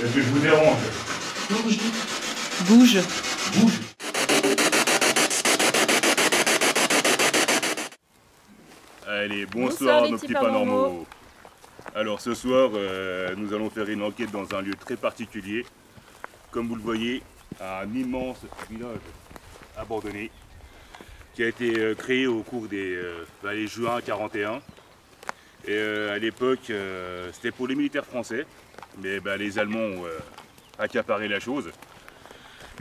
Est-ce que je vous dérange? Bouge. Bouge. Allez, bonsoir nos petits paranormaux. Alors ce soir, nous allons faire une enquête dans un lieu très particulier. Comme vous le voyez, un immense village abandonné qui a été créé au cours des les juin 41. Et à l'époque, c'était pour les militaires français, mais les Allemands ont accaparé la chose.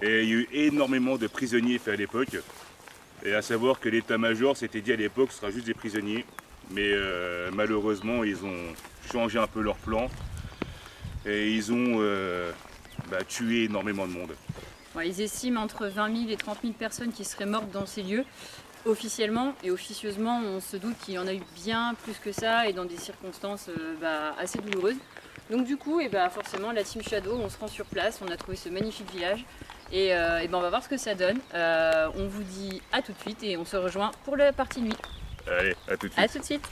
Et il y a eu énormément de prisonniers faits à l'époque. Et à savoir que l'état-major s'était dit à l'époque ce sera juste des prisonniers. Mais malheureusement, ils ont changé un peu leur plan. Et ils ont tué énormément de monde. Ouais, ils estiment entre 20 000 et 30 000 personnes qui seraient mortes dans ces lieux. Officiellement et officieusement, on se doute qu'il y en a eu bien plus que ça et dans des circonstances assez douloureuses. Donc du coup, forcément, la Team Shadow, on se rend sur place, on a trouvé ce magnifique village et on va voir ce que ça donne. On vous dit à tout de suite et on se rejoint pour la partie nuit. Allez, à tout de suite. À tout de suite.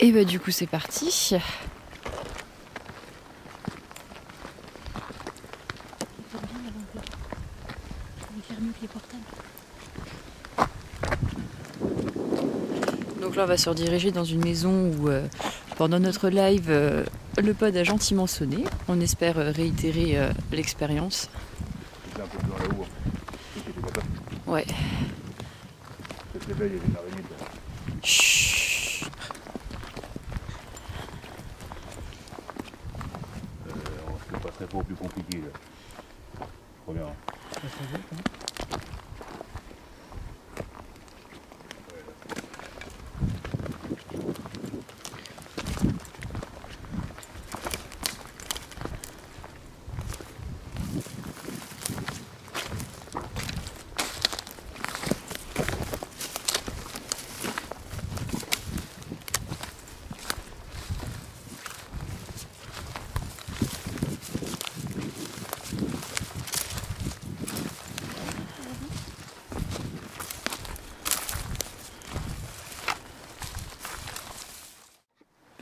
Et du coup c'est parti. Donc là on va se rediriger dans une maison où pendant notre live le pod a gentiment sonné. On espère réitérer l'expérience. C'était un peu plus là-haut. Ouais. C'était là, il y avait une araignée dedans. Chut. On ne passerait pas au plus compliqué là. Première.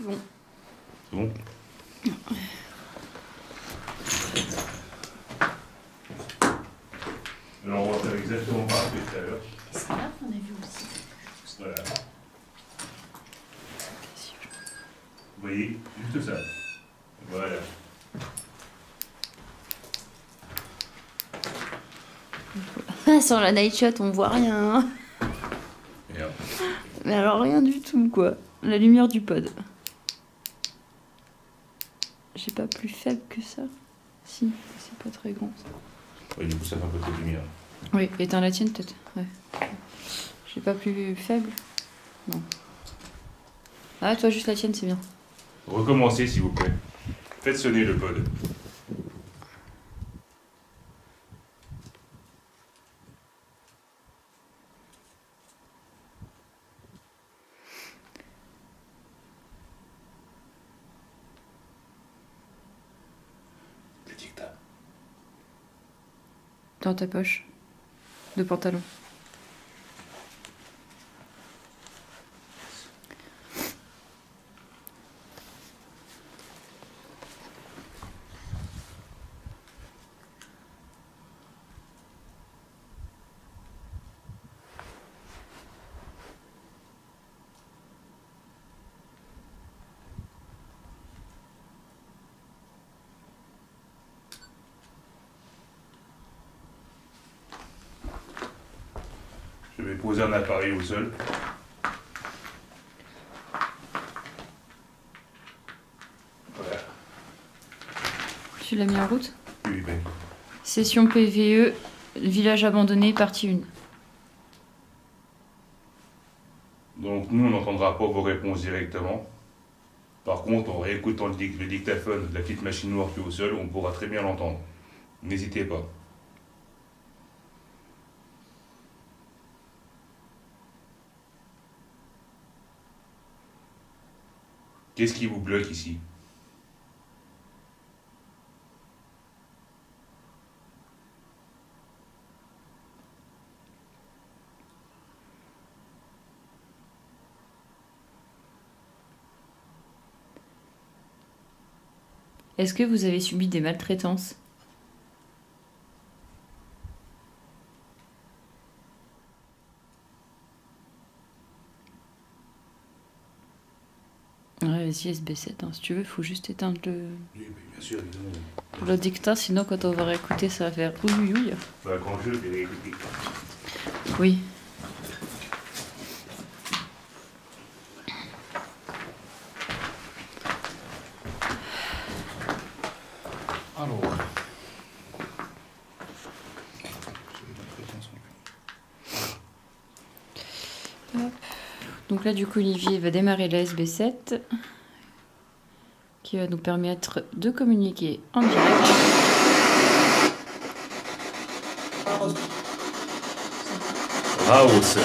Bon. Bon. Alors on va faire exactement pareil que tout à l'heure. C'est là qu'on a vu aussi. Voilà. Vous voyez, juste ça. Voilà. Sur la night shot, on voit rien. Merde. Mais alors rien du tout quoi. La lumière du pod. J'ai pas plus faible que ça. Si, c'est pas très grand. Oui, du coup ça fait un peu de lumière. Oui, éteins la tienne peut-être. Ouais. J'ai pas plus faible. Non. Ah toi juste la tienne c'est bien. Recommencez s'il vous plaît. Faites sonner le pod. Dans ta poche. De pantalon. Je vais poser un appareil au sol. Voilà. Tu l'as mis en route? Oui, ben. Session PVE, village abandonné, partie 1. Donc nous, on n'entendra pas vos réponses directement. Par contre, en réécoutant le dictaphone de la petite machine noire qui est au sol, on pourra très bien l'entendre. N'hésitez pas. Qu'est-ce qui vous bloque ici? Est-ce que vous avez subi des maltraitances? Ouais, vas-y, SB7, hein, si tu veux, faut juste éteindre le... Oui, bien sûr, évidemment. Le dictat, sinon quand on va réécouter, ça va faire ouïe ouïe. Bah, quand je vais réécouter. Oui. Alors. Hop. Donc là, du coup, Olivier va démarrer la SB7 qui va nous permettre de communiquer en direct. Raus.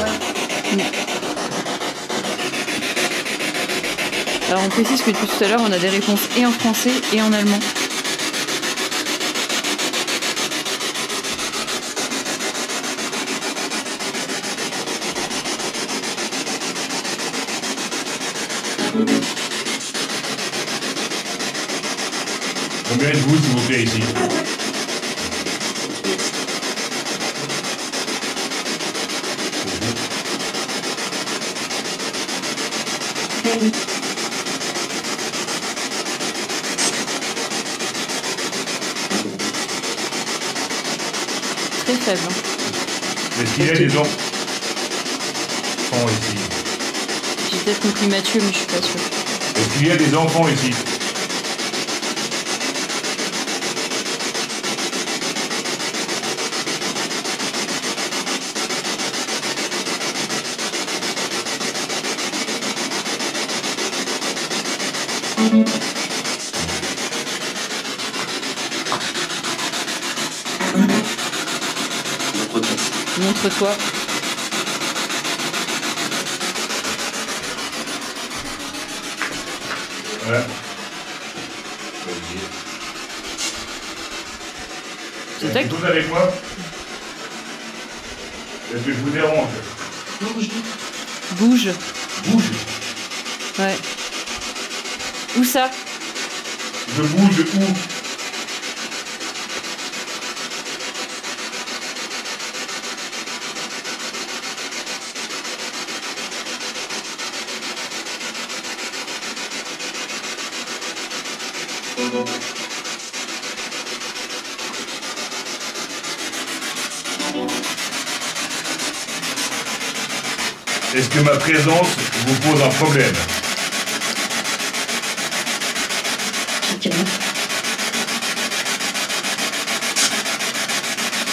Alors on précise que depuis tout à l'heure, on a des réponses et en français et en allemand. Combien êtes-vous, s'il vous plaît, ici? Très faible. Hein. Est-ce qu'il y a des enfants ici? J'ai peut-être compris Mathieu, mais je suis pas sûre. Est-ce qu'il y a des enfants ici? Montre-toi. Ouais. C'est tac. Vous avec moi? Est-ce que je vous dérange? Bouge. Bouge. Ouais. Où ça? Je bouge où? Est-ce que ma présence vous pose un problème?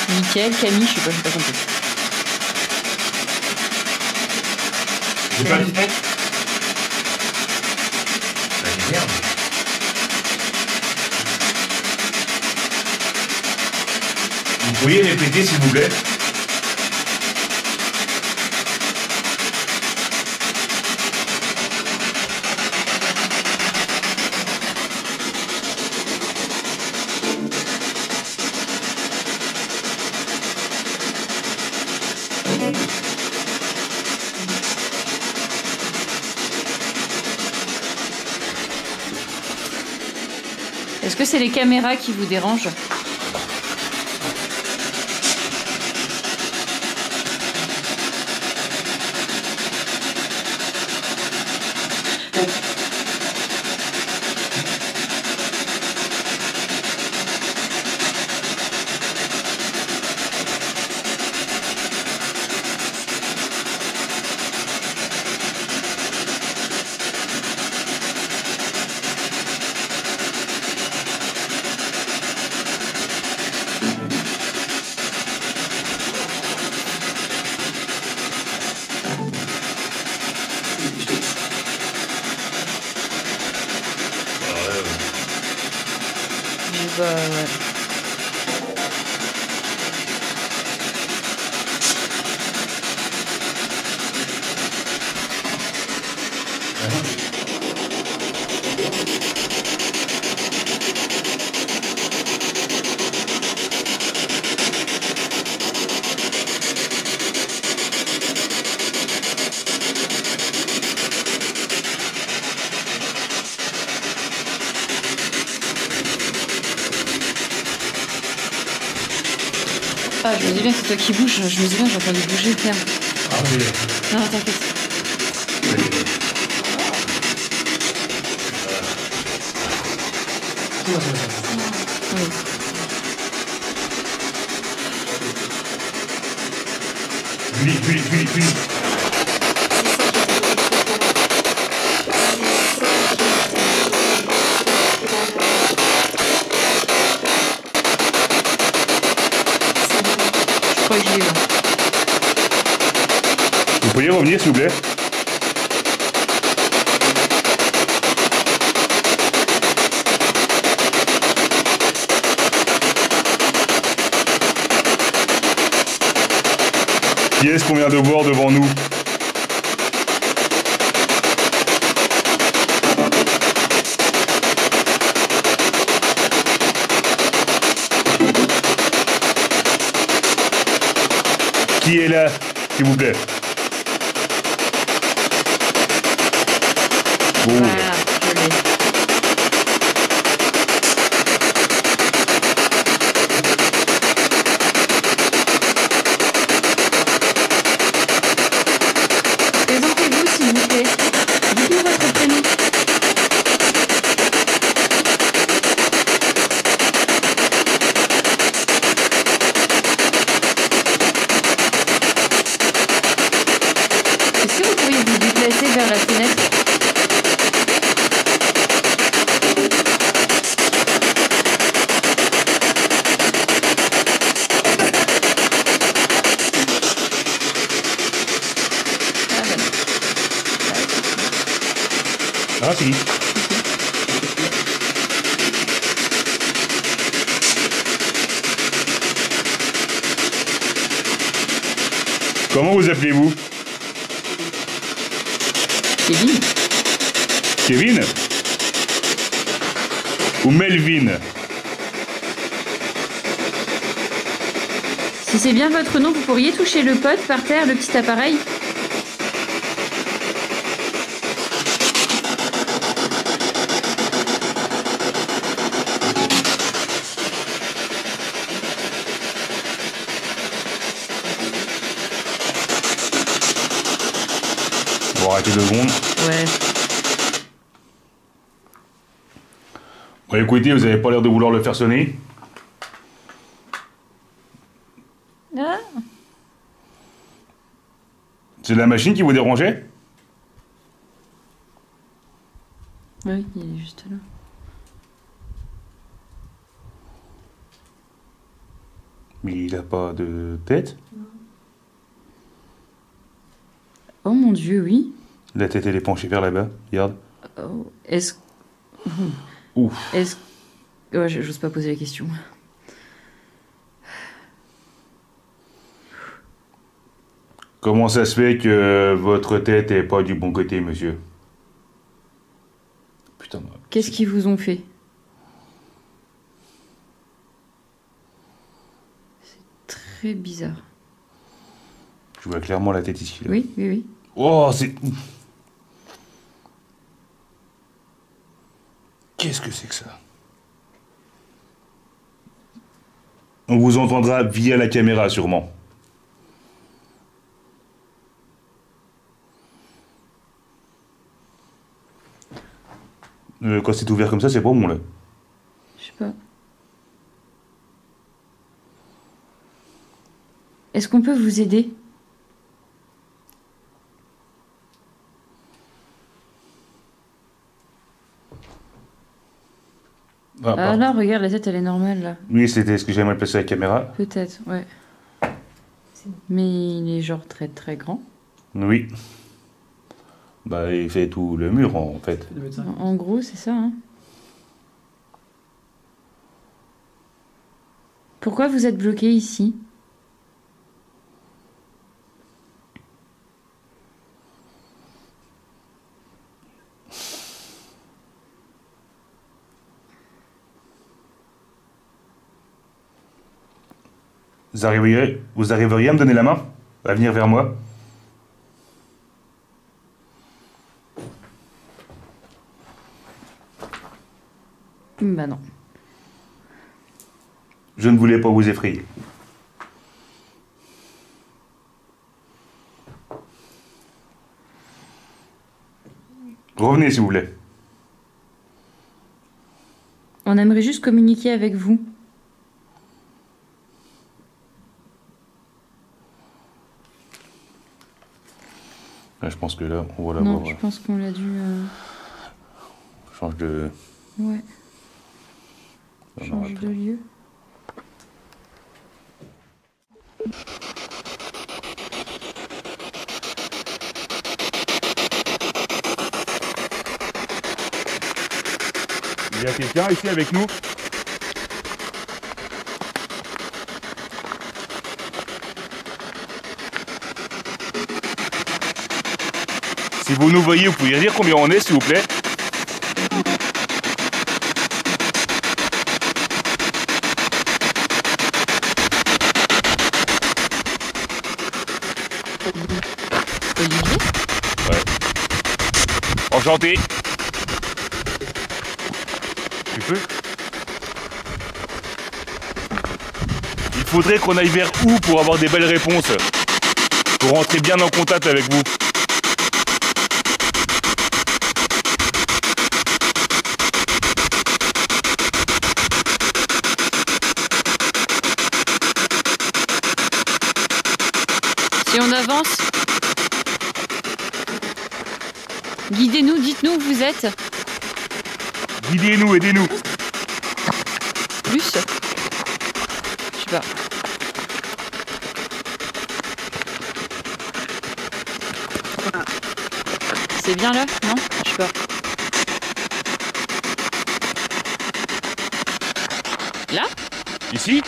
Mickaël, Camille, je sais pas compris. J'ai pas dit. Bah, merde. Vous pourriez répéter, s'il vous plaît? Est-ce que c'est les caméras qui vous dérangent? bah ouais. Ah, je me dis bien que c'est toi qui bouges, je me dis bien que j'ai entendu bouger, ferme. Ah oui. Non, t'inquiète. Oui. Julie. Je crois que j'y vais. Vous pourriez revenir, s'il vous plaît? Qui est-ce qu'on vient de voir devant nous? Qui est là, s'il vous plaît? Bon. Voilà, je l'ai. Présentez-vous, s'il vous plaît. Dites-nous votre prénom. Est-ce que vous pourriez vous déplacer vers la fenêtre? Ah bah non. Ah, si. Comment vous appelez-vous? Kevin? Kevin? Ou Melvin? Si c'est bien votre nom, vous pourriez toucher le pod par terre, le petit appareil? Bon, arrêtez 2 secondes. Ouais. Bon, écoutez, vous avez pas l'air de vouloir le faire sonner. Ah. C'est la machine qui vous dérangeait? Oui, il est juste là. Mais il a pas de tête? Oh mon Dieu, oui. La tête, elle est penchée vers là-bas. Regarde. Oh, est-ce... Ouf. Est-ce... Ouais, j'ose pas poser la question. Comment ça se fait que votre tête est pas du bon côté, monsieur? Putain. Qu'est-ce qu'ils vous ont fait? C'est très bizarre. Je vois clairement la tête ici. Là. Oui, oui, oui. Oh, c'est... Qu'est-ce que c'est que ça? On vous entendra via la caméra, sûrement. Quand c'est ouvert comme ça, c'est pas bon, là. Je sais pas. Est-ce qu'on peut vous aider? Ah là, regarde, la tête, elle est normale, là. Oui, c'était ce que j'ai mal placé la caméra. Peut-être, ouais. Mais il est genre très très grand. Oui. Bah, il fait tout le mur, en fait. En gros, c'est ça, hein. Pourquoi vous êtes bloqué ici? Vous arriveriez à me donner la main? À venir vers moi? Bah non. Je ne voulais pas vous effrayer. Revenez s'il vous plaît. On aimerait juste communiquer avec vous. Je pense que là, on va l'avoir. Non, je pense qu'on l'a dû... Change de... Ouais. Change de lieu. Il y a quelqu'un ici avec nous? Si vous nous voyez, vous pouvez dire combien on est, s'il vous plaît? Olivier? Ouais. Enchanté. Tu peux? Il faudrait qu'on aille vers où pour avoir des belles réponses? Pour rentrer bien en contact avec vous. Si on avance, guidez-nous, dites-nous où vous êtes. Guidez-nous, aidez-nous. Plus? Je sais pas. C'est bien là? Non? Je sais pas. Là? Ici?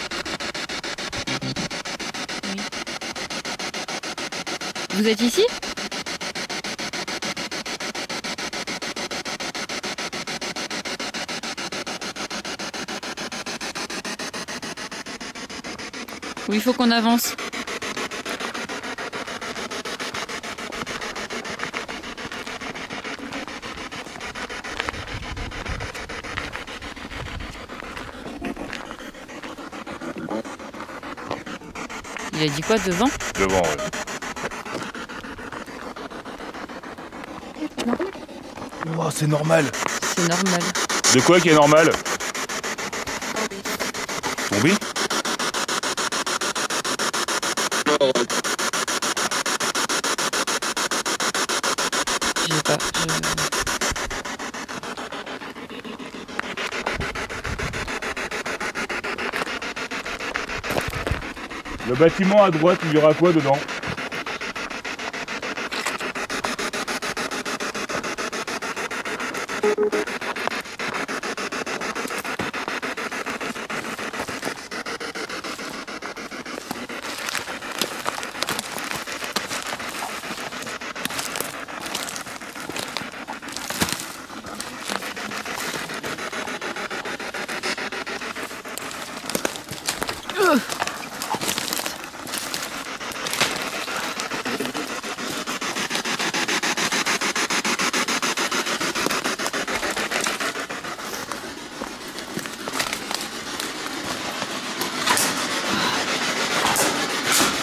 Vous êtes ici? Ou il faut qu'on avance? Il a dit quoi devant? Devant, ouais. Oh, c'est normal. C'est normal. De quoi qui est normal? Tomber? Je sais pas. Le bâtiment à droite, il y aura quoi dedans?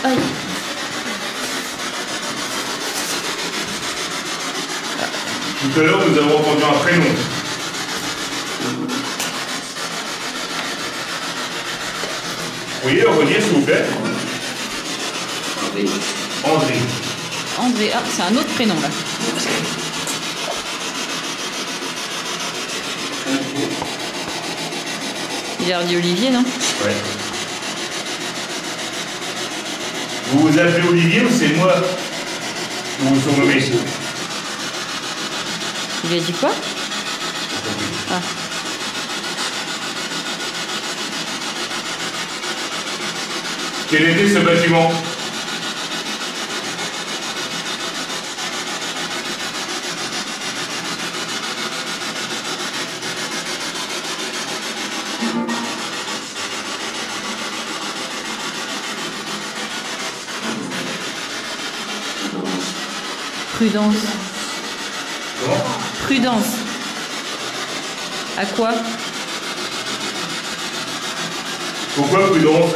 Aïe. Tout à l'heure, nous avons entendu un prénom. Vous pourriez le redire, s'il vous plaît? André. André. Ah, c'est un autre prénom là. Il a dit Olivier, non? Ouais. Vous vous appelez Olivier ou c'est moi? Vous vous surnommez? Il a dit quoi? Ah. Quel était ce bâtiment? Prudence. Comment? Prudence. À quoi? Pourquoi prudence?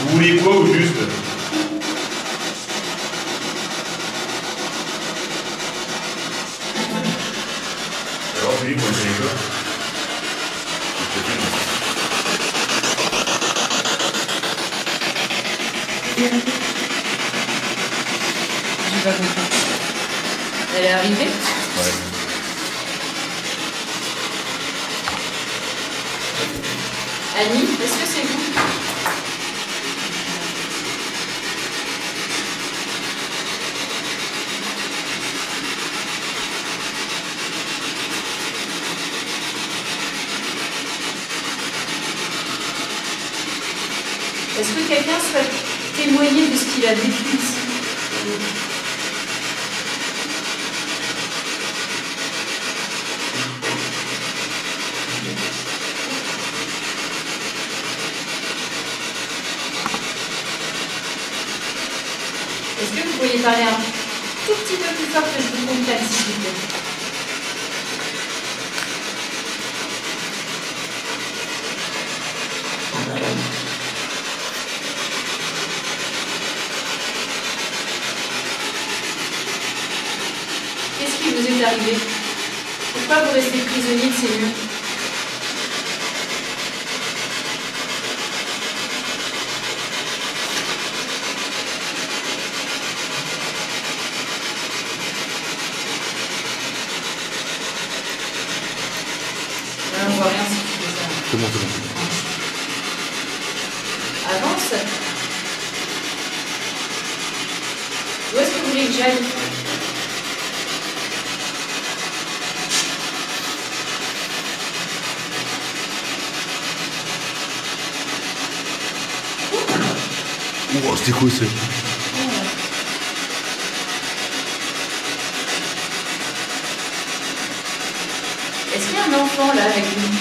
Vous voulez quoi au juste? Alors Philippe, on essaye quoi? J'ai pas compris. Elle est arrivée? Ouais. Annie, est-ce que c'est vous? Est-ce que quelqu'un souhaite témoigner de ce qu'il a vécu ici? Est-ce que vous pourriez parler un tout petit peu plus fort que je vous comprenne, s'il vous plaît? Qu'est-ce qui vous est arrivé? Pourquoi vous restez prisonnier de ces murs? On ne voit rien si tu fais ça. C'est bon, c'est bon. Avance. Où est-ce que vous voulez que j'aille? Wow, c'était quoi ça? Est-ce qu'il y a un enfant là avec nous?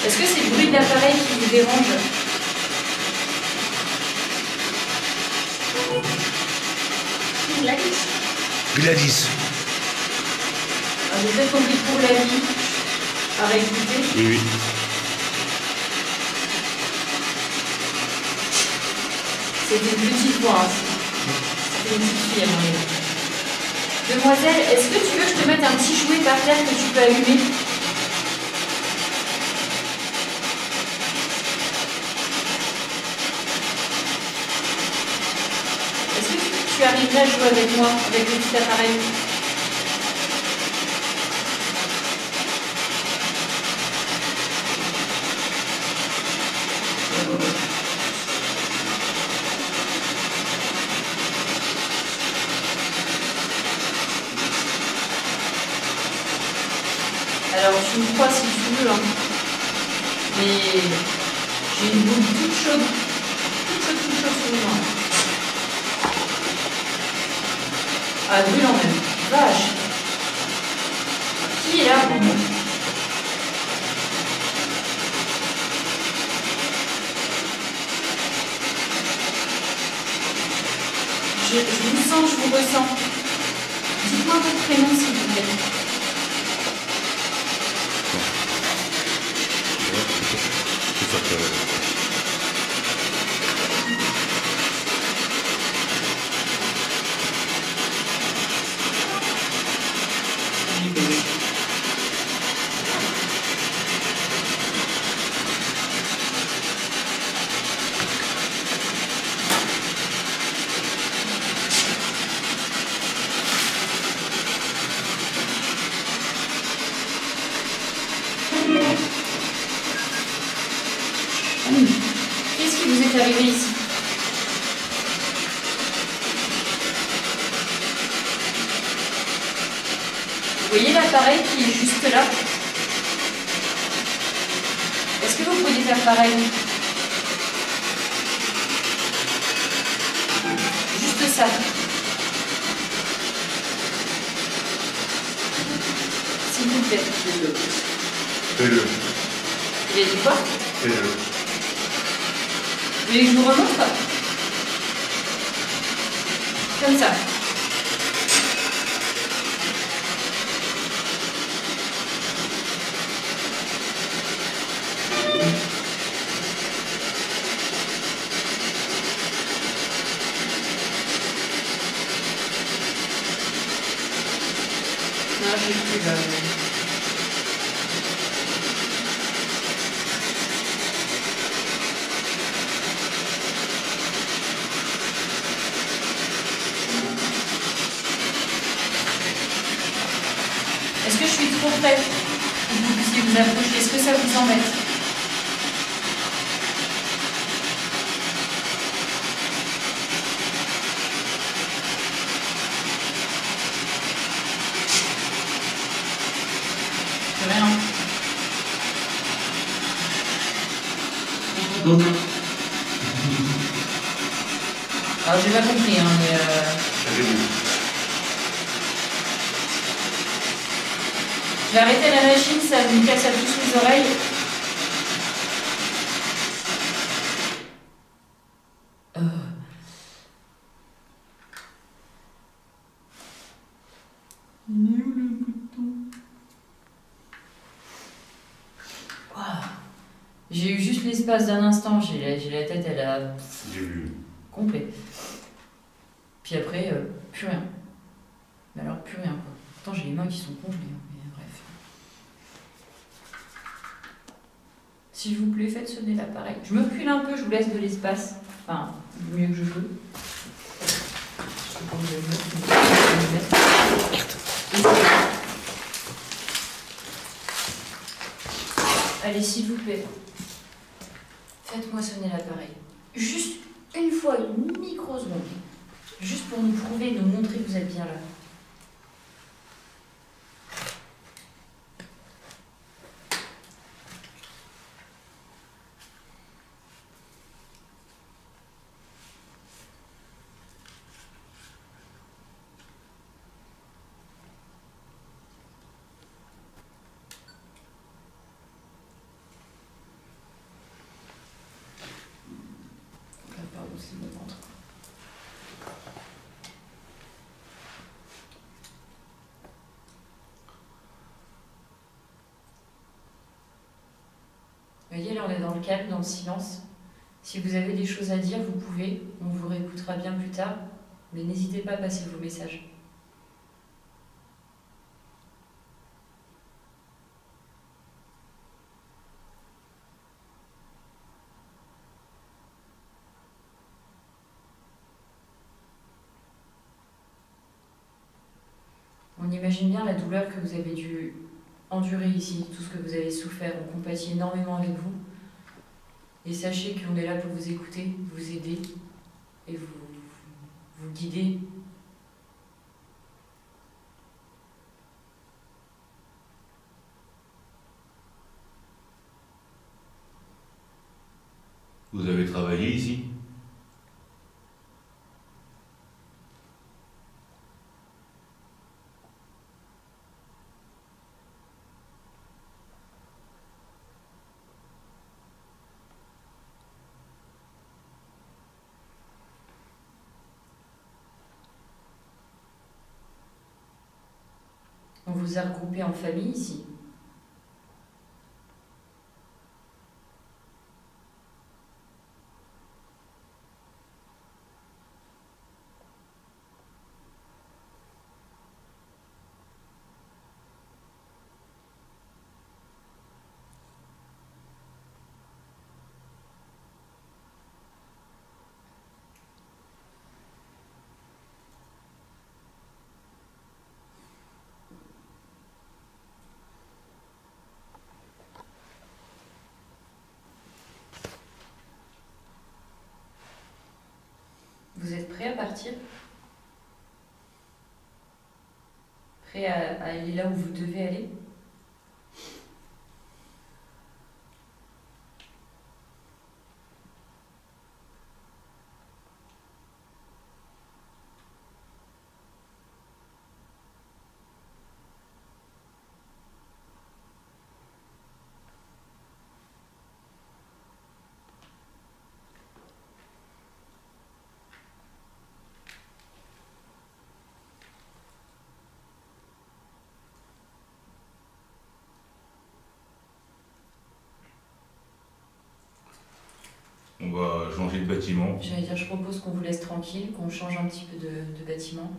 Est-ce que c'est le bruit de l'appareil qui vous dérange? Gladys. J'ai peut-être compris pour la vie à réécouter. Oui, oui. C'était une petite voix, hein. C'était une petite fille à mon avis. Demoiselle, est-ce que tu veux que je te mette un petit jouet par terre que tu peux allumer? Est-ce que tu arriverais à jouer avec moi, avec le petit appareil? Alors tu me crois si tu veux, hein. Mais j'ai une boule toute chaude sous les mains. Ah, brûlant même. Vache. Qui est là? Je vous sens, je vous ressens. Dites-moi votre prénom s'il vous plaît. arriver ici. Vous voyez l'appareil qui est juste là? Est-ce que vous pouvez faire pareil? Juste ça. S'il vous plaît. Fais-le. Il a dit quoi? Fais-le. Vous voulez que je vous remontre? Comme ça. Non, j'ai plus là. Est-ce que je suis trop près pour que vous puissiez vous approcher? Est-ce que ça vous embête? Rien. Alors j'ai pas compris, hein, mais je vais arrêter la machine, ça me casse à tous les oreilles. Il est où le bouton? Waouh. J'ai eu juste l'espace d'un instant, j'ai la tête, elle a J'ai vu. complet. Puis après, plus rien. Mais alors plus rien quoi. Pourtant j'ai les mains qui sont congelées, mais bref. S'il vous plaît, faites sonner l'appareil. Je me recule un peu, je vous laisse de l'espace. Enfin, du mieux que je peux. Je sais pas où je vais le mettre, mais je vais le mettre. Allez, s'il vous plaît, faites-moi sonner l'appareil. Juste une fois, une microseconde. Juste pour nous prouver, nous montrer que vous êtes bien là. Pardon, c'est mon ventre. Vous voyez, là on est dans le calme, dans le silence. Si vous avez des choses à dire, vous pouvez, on vous réécoutera bien plus tard, mais n'hésitez pas à passer vos messages. On imagine bien la douleur que vous avez dû endurer ici, tout ce que vous avez souffert, on compatit énormément avec vous. Et sachez qu'on est là pour vous écouter, vous aider et vous guider. Vous avez travaillé ici? On vous a regroupés en famille ici. partir? Prêt à aller là où vous devez aller? On va changer de bâtiment. J'allais dire, je propose qu'on vous laisse tranquille, qu'on change un petit peu de bâtiment.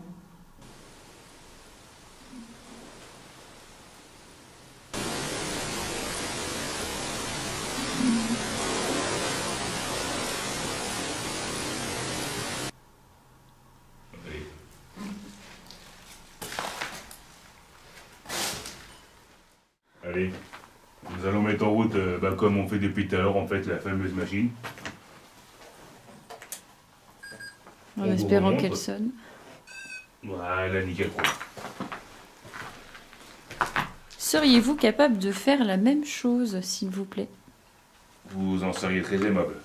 Allez. Allez. Nous allons mettre en route, comme on fait depuis tout à l'heure, en fait, la fameuse machine. En On vous espérant remonte. qu'elle sonne. Voilà, nickel. Seriez-vous capable de faire la même chose, s'il vous plaît? Vous en seriez très aimable.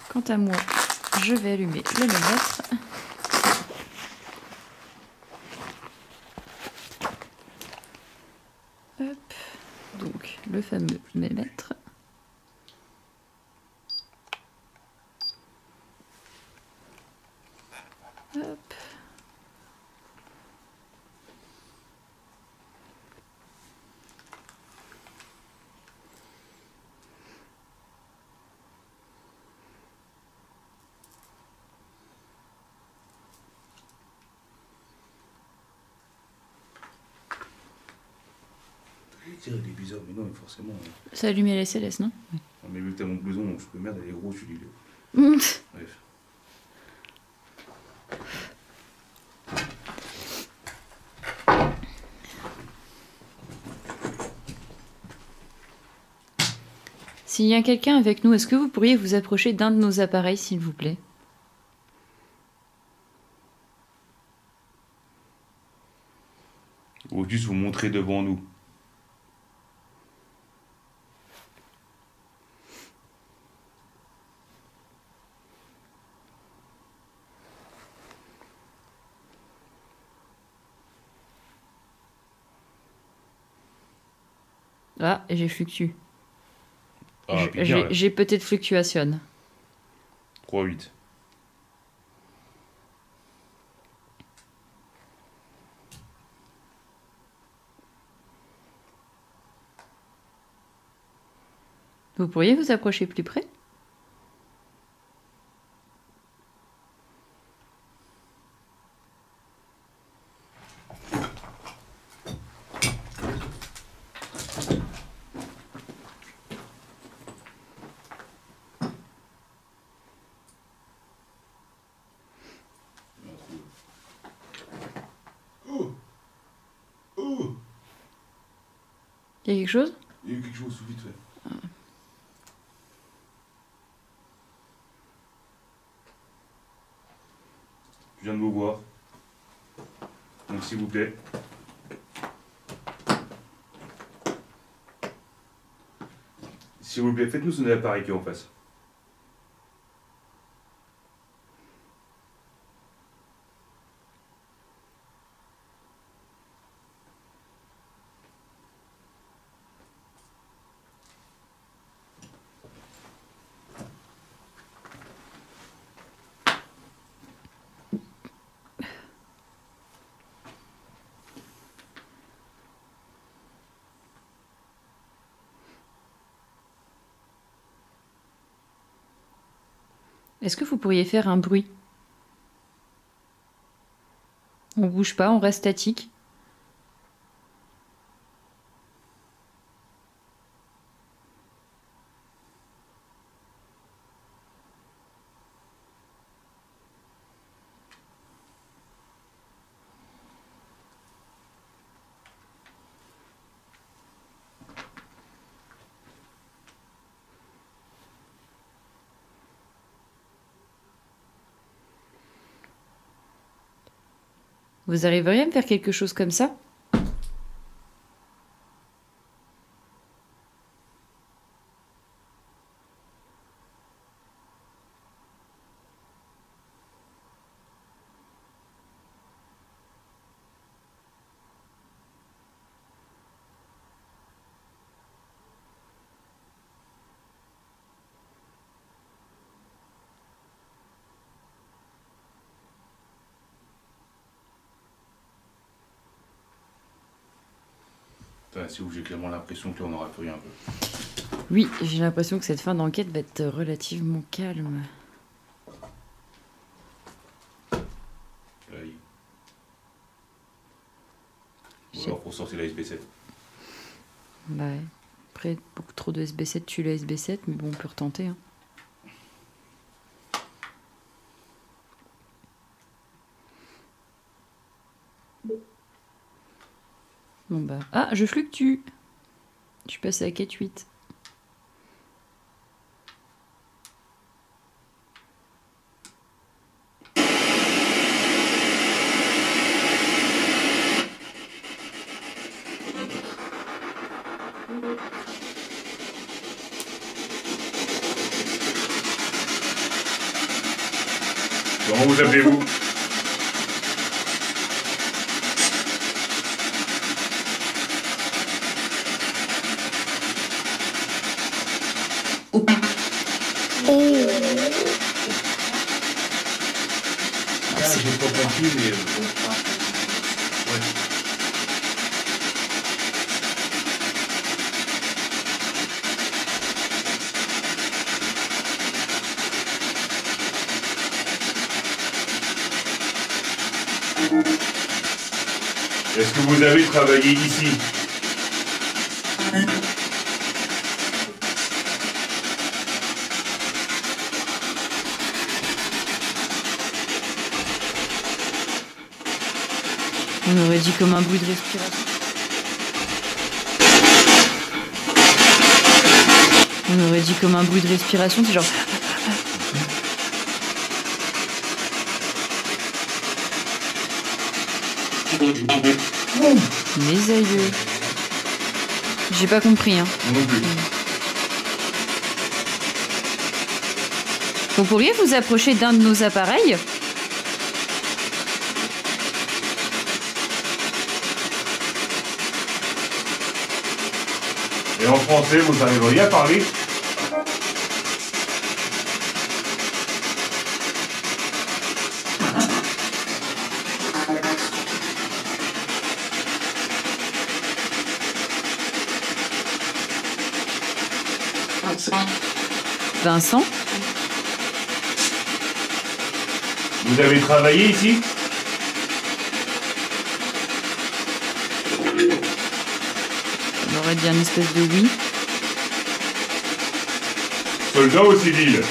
Quant à moi, je vais allumer le mètre. Hop. Donc, le fameux mètre. Hop. Il est bizarre, mais non, mais forcément. Ça a allumé la SLS, non? Non, mais vu que t'as mon blouson, donc je peux merde, elle est grosse, je dis. Bref. S'il y a quelqu'un avec nous, est-ce que vous pourriez vous approcher d'un de nos appareils, s'il vous plaît? Ou juste vous montrer devant nous. Ah, j'ai fluctue. Ah, puis bien, là. J'ai peut-être fluctuation. 3-8. Vous pourriez vous approcher plus près? Oh! Oh! Il y a quelque chose? Il y a eu quelque chose sous vite fait. Je viens de vous voir. Donc s'il vous plaît. S'il vous plaît, faites-nous sonner l'appareil qui est en face. Est-ce que vous pourriez faire un bruit? On bouge pas, on reste statique. Vous arriveriez à me faire quelque chose comme ça? Enfin, c'est où j'ai clairement l'impression que là on aura plus rien un peu. Oui, j'ai l'impression que cette fin d'enquête va être relativement calme. Aïe. Ou alors pour sortir la SB7. Bah ouais. Après, beaucoup trop de SB7 tue la SB7, mais bon, on peut retenter. Hein. Bon bah... Ah, je fluctue. Je suis passée à quête 8. Comment vous appelez-vous? Ah, j'ai pas compris, mais... Ouais. Est-ce que vous avez travaillé ici? On aurait dit comme un bruit de respiration. On aurait dit comme un bruit de respiration, c'est genre... Mes aïeux. J'ai pas compris, hein. Non plus. Vous pourriez vous approcher d'un de nos appareils? Et en français, vous arriveriez à parler? Vincent? Vous avez travaillé ici? On aurait dit une espèce de oui. Soldat ou civil?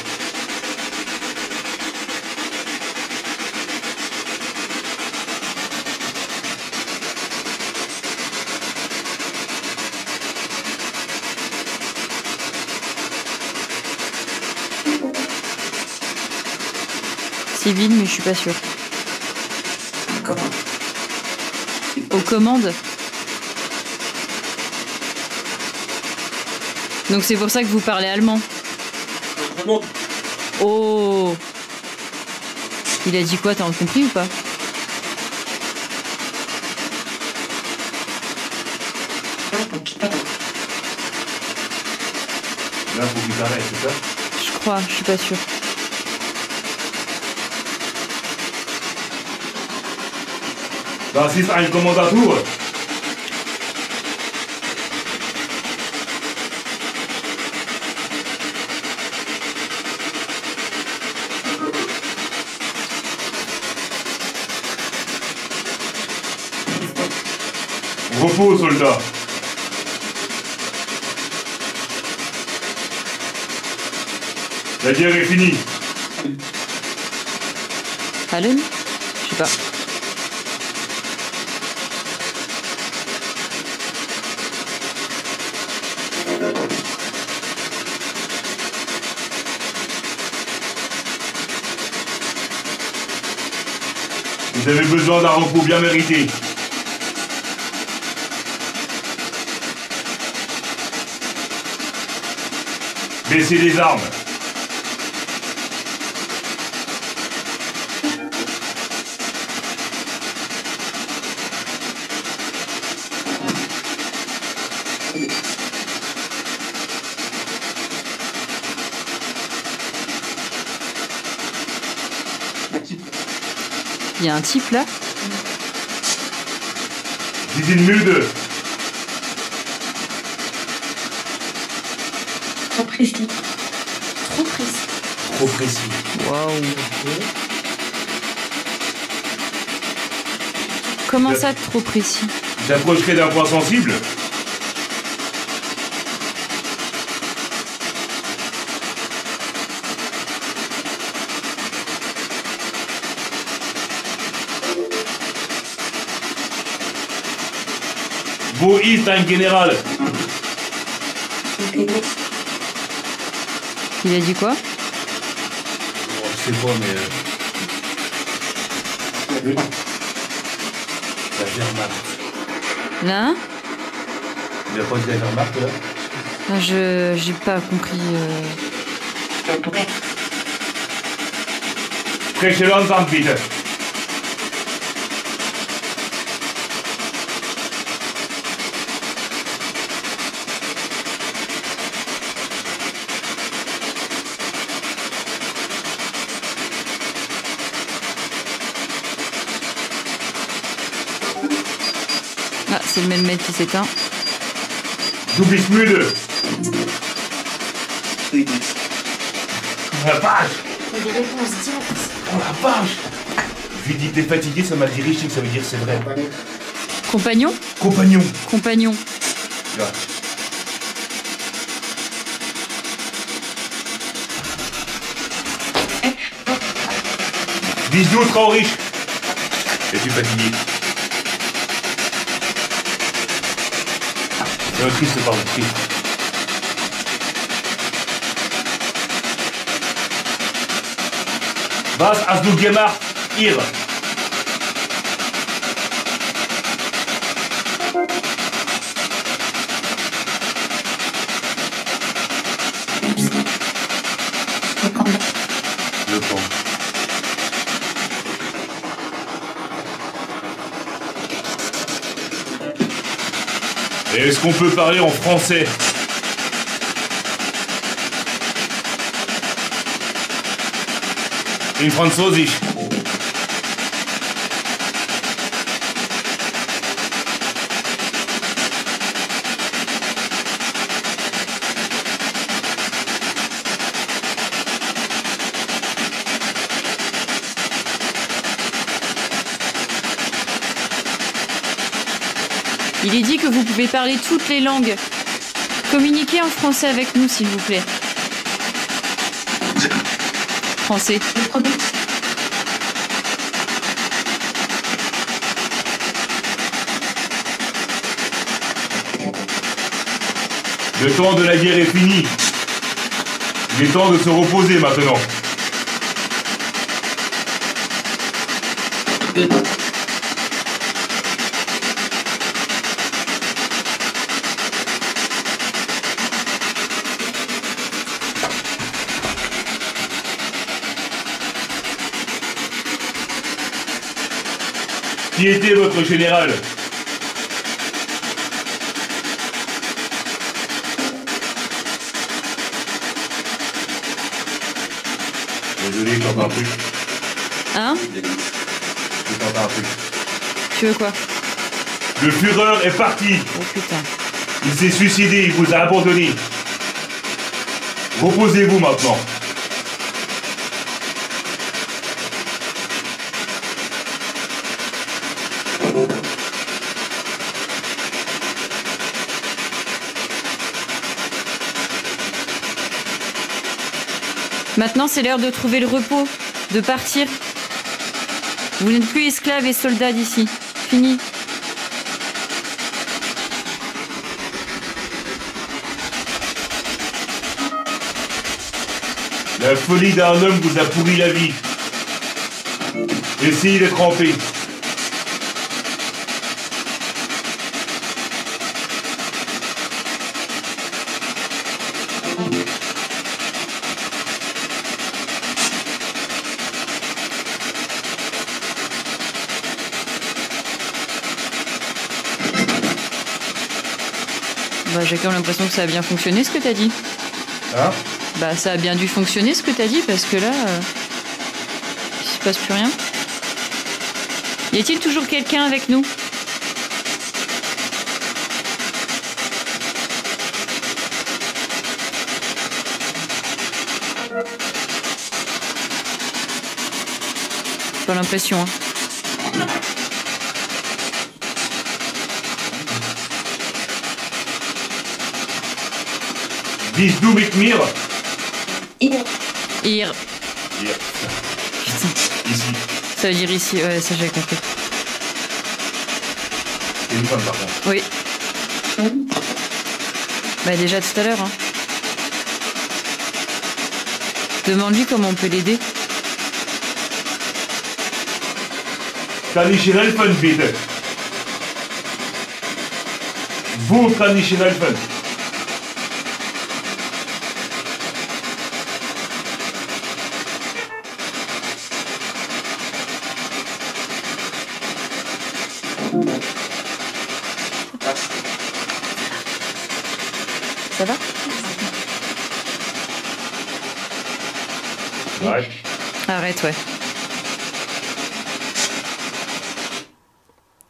Civil, mais je suis pas sûre. Aux commandes? Donc c'est pour ça que vous parlez allemand? Oh! Il a dit quoi, t'as compris ou pas? Là, faut qu'il s'arrête, c'est ça? Je crois, je suis pas sûre. Das ist ein Kommandatur. Repos, soldat. La guerre est finie. Allen? Je sais pas. Vous avez besoin d'un repos bien mérité. Baissez les armes. Il y a un type là. Cuisine müde. Trop précis. Trop précis. Trop précis. Waouh. Comment ça, trop précis? J'approcherai d'un point sensible. Wo ist ein Général? Il a dit quoi? Je sais pas, mais... La Wehrmacht. Là? Il a pas dit la Wehrmacht, là? Ah, j'ai pas compris. Spreche langsam, bitte. Ah, c'est le même mec qui s'éteint. Du bist müde. La vache. Des réponses directes. Oh la vache. Je lui dis t'es fatigué, ça m'a dit riche, ça veut dire c'est vrai. Compagnon? Compagnon. Compagnon. Là. Bist du traurig? Es-tu fatigué? Triste, pardon, triste. Was hast du gemacht, ihr? Le pont. Est-ce qu'on peut parler en français? In Französisch. Il est dit que vous pouvez parler toutes les langues. Communiquez en français avec nous, s'il vous plaît. Français. Le temps de la guerre est fini. Il est temps de se reposer maintenant. Qui était votre général? Désolé, je t'entends plus. Hein? Je t'entends plus. Tu veux quoi? Le Führer est parti. Oh putain. Il s'est suicidé, il vous a abandonné. Reposez-vous maintenant. Maintenant, c'est l'heure de trouver le repos, de partir. Vous n'êtes plus esclaves et soldats d'ici. Fini. La folie d'un homme vous a pourri la vie. Essayez d'être en paix. Bah, j'ai quand même l'impression que ça a bien fonctionné ce que t'as dit. Hein? Bah, ça a bien dû fonctionner ce que t'as dit, parce que là, il se passe plus rien. Y a-t-il toujours quelqu'un avec nous? J'ai pas l'impression, hein. Dis du mit mir. Ir. Hier. Putain, Ici. ça veut dire ici, ouais, ça j'ai compris. C'est une femme par contre. Oui. Bah déjà tout à l'heure, hein. Demande-lui comment on peut l'aider. Kann ich Ihnen helfen, bitte? Wo kann ich Ihnen helfen? Ça va? Ouais. Arrête, ouais.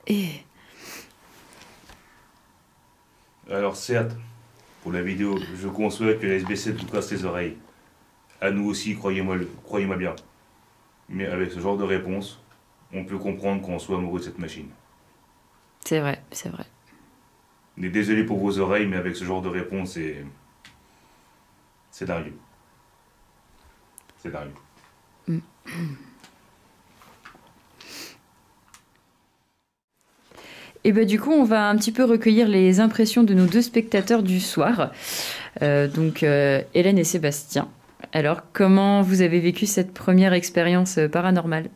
Et... Alors certes, pour la vidéo, je conçois que la SBC nous casse les oreilles. À nous aussi, croyez-moi bien. Mais avec ce genre de réponse, on peut comprendre qu'on soit amoureux de cette machine. C'est vrai, c'est vrai. On est désolé pour vos oreilles, mais avec ce genre de réponse, c'est dingue. C'est dingue. Et bah du coup, on va un petit peu recueillir les impressions de nos deux spectateurs du soir. Donc Hélène et Sébastien. Alors, comment vous avez vécu cette première expérience paranormale?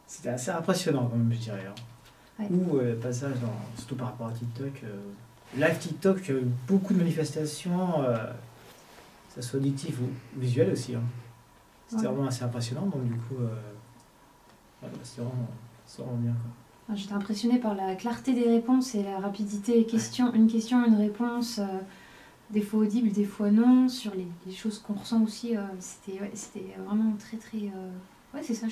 C'était assez impressionnant quand même, je dirais. Hein. Ouais. Ou passage, surtout par rapport à TikTok. Live TikTok, beaucoup de manifestations, que ça soit auditif ou visuel aussi. Hein. C'était vraiment assez impressionnant, donc du coup, voilà, c'était vraiment bien. Quoi. J'étais impressionnée par la clarté des réponses et la rapidité. Une question, une réponse, des fois audible, des fois non, sur les choses qu'on ressent aussi. C'était vraiment très très... Ouais, c'est ça,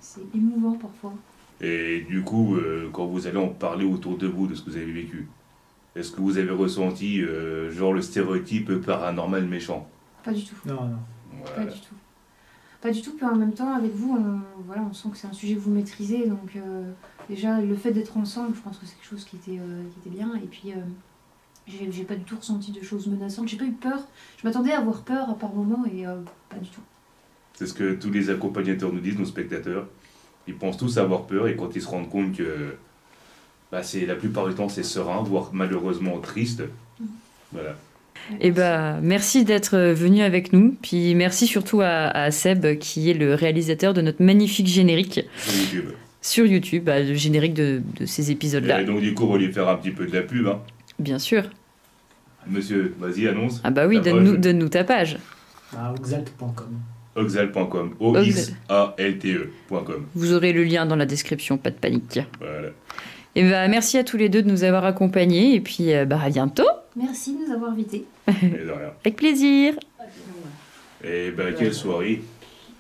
c'est émouvant parfois. Et du coup, quand vous allez en parler autour de vous de ce que vous avez vécu, est-ce que vous avez ressenti genre le stéréotype paranormal méchant? Pas du tout. Non. Pas du tout. Pas du tout, puis en même temps, avec vous, on sent que c'est un sujet que vous maîtrisez, donc déjà, le fait d'être ensemble, je pense que c'est quelque chose qui était bien, et puis j'ai pas du tout ressenti de choses menaçantes, j'ai pas eu peur, je m'attendais à avoir peur par moments, et pas du tout. C'est ce que tous les accompagnateurs nous disent, nos spectateurs. Ils pensent tous avoir peur, et quand ils se rendent compte que la plupart du temps c'est serein, voire malheureusement triste, voilà. Et bah, merci d'être venu avec nous. Puis merci surtout à Seb, qui est le réalisateur de notre magnifique générique sur YouTube, le générique de ces épisodes-là. Et donc du coup, on va lui faire un petit peu de la pub. Hein. Bien sûr. Monsieur, vas-y, annonce. Ah bah oui, donne-nous ta page. Oxalt.com. Oxalt.com. O-X-A-L-T-E.com. Vous aurez le lien dans la description, pas de panique. Voilà. Et bah, merci à tous les deux de nous avoir accompagnés. Et puis, à bientôt. Merci de nous avoir invités. Et de rien. Avec plaisir. Et quelle soirée.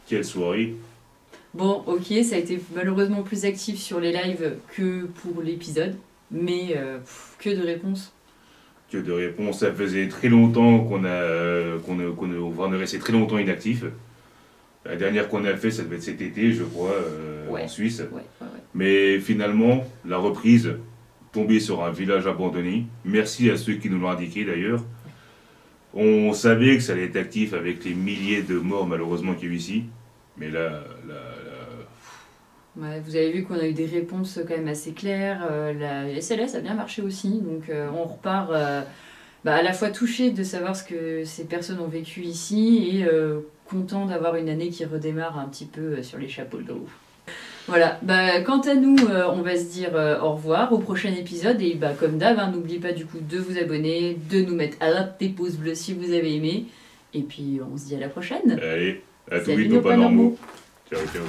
Quelle soirée. Bon, ok, ça a été malheureusement plus actif sur les lives que pour l'épisode, mais que de réponses. Que de réponses. Ça faisait très longtemps qu'on est resté très longtemps inactif. La dernière qu'on a fait, ça devait être cet été, je crois, en Suisse. Ouais. Mais finalement, la reprise, tombée sur un village abandonné. Merci à ceux qui nous l'ont indiqué d'ailleurs. On savait que ça allait être actif avec les milliers de morts malheureusement qu'il y a eu ici. Mais là... Ouais, vous avez vu qu'on a eu des réponses quand même assez claires. La SLS a bien marché aussi, donc on repart à la fois touché de savoir ce que ces personnes ont vécu ici et content d'avoir une année qui redémarre un petit peu sur les chapeaux de roue. Voilà, quant à nous, on va se dire au revoir au prochain épisode et comme d'hab, n'oubliez pas du coup de vous abonner, de nous mettre à la des pouces bleus si vous avez aimé et puis on se dit à la prochaine. Allez, à tout Salut vite nos nos pas normaux. paranormaux. Ciao, ciao.